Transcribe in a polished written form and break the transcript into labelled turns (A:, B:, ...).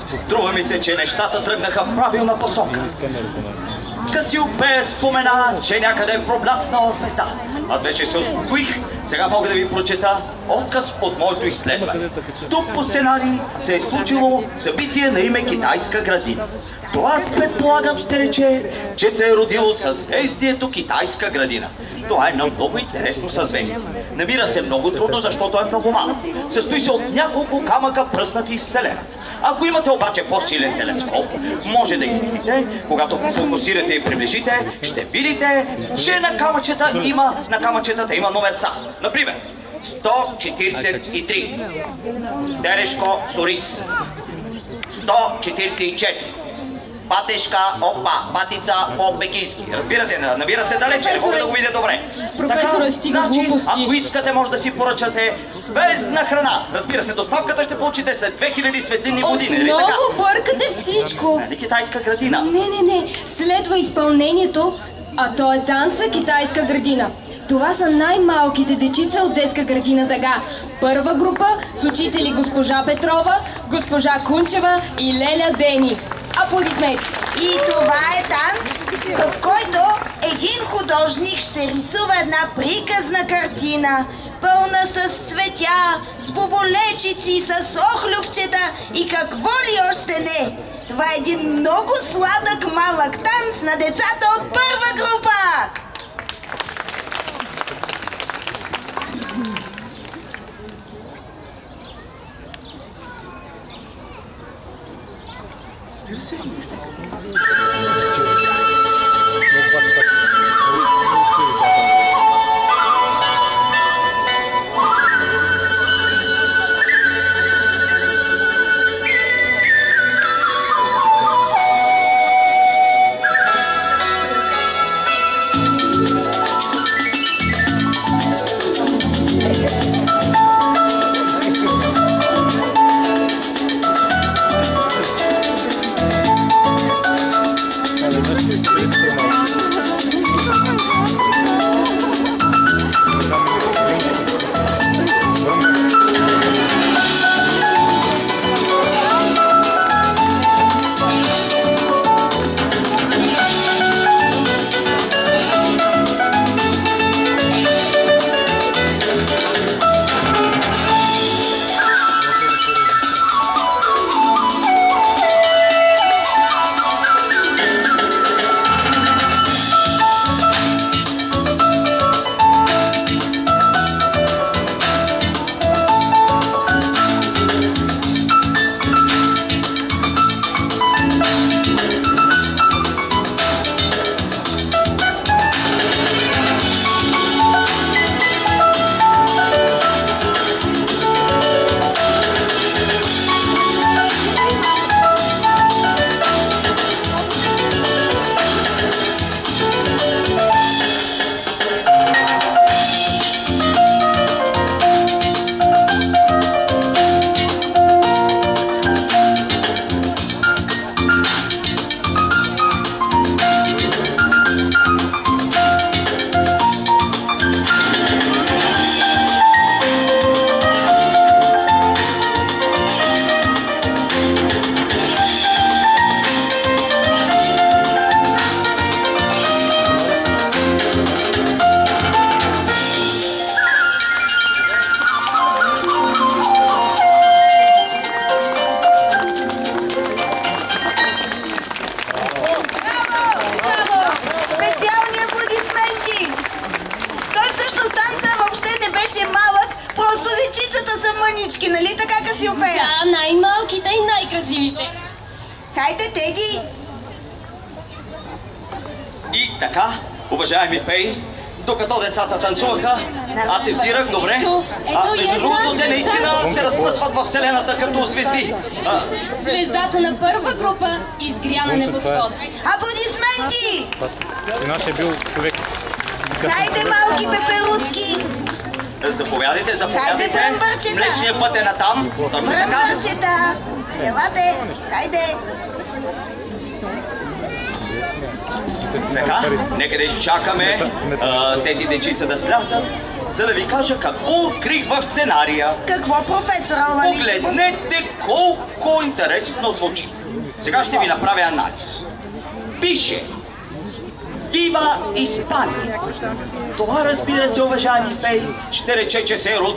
A: Струва ми се, че нещата тръгнаха в правилна посока. Касиопея спомена, че някъде е пробляснала звезда. Аз вече се успокоих. Сега мога да ви прочета отказ от моето изследване. Тук по сценарий се е случило събитие на име Китайска градина. Това аз предполагам ще рече, че се е родило съзвездието Китайска градина. Това е едно много интересно съзвездие. Намира се много трудно, защото е много малко. Състои се от няколко камъка пръснати из Вселената. Ако имате обаче по-силен телескоп, може да ги видите. Когато фокусирате и приближите, ще видите, че на камъчетата има номерца. Например, 143. Терешко Сорис. 144. Патешка, патица по-пекински. Разбирате, намира се далече, не мога да го видя добре.
B: Професора, стига глупости.
A: Ако искате, може да си поръчате звездна храна. Разбира се, доставката ще получите след 2000 светлинни години.
B: Отново бъркате всичко.
A: Нали Китайска градина?
B: Не. Следва изпълнението, а то е танца Китайска градина. Това са най-малките дечица от детска градина Дъга. Първа група с учители госпожа Петрова, госпожа Кунчева и Леля Дени. Аплодисменти!
C: И това е танц, в който един художник ще рисува една приказна картина, пълна с цветя, с боболечици, с охлювчета и какво ли още не. Това е един много сладък малък танц на децата от първа група! Нали така, Касиопея?
B: Да, най-малките и най-красивите.
C: Хайде, Теди!
A: И така, уважаеми феи, докато децата танцуваха, аз се взирах добре. Между другото, те наистина се разпъсват във Вселената като звезди.
B: Звездата на първа група изгря на небосвода.
C: Аплодисменти!
D: И нашия бил човек.
C: Хайде, малки пеперутки!
A: Заповядайте,
C: Хайде, бръмбърчета!
A: Млечният път е натам. Точно така.
C: Бръмбърчета! Елате! Хайде!
A: Така, нека да изчакаме тези дечица да слязат за да ви кажа какво открих в сценария.
C: Какво, професор Алвалисимус?
A: Погледнете колко интересно звучи. Сега ще ви направя анализ. Пише: Вива Испания! Това, разбира се, уважаеми феи, ще рече, че се е родил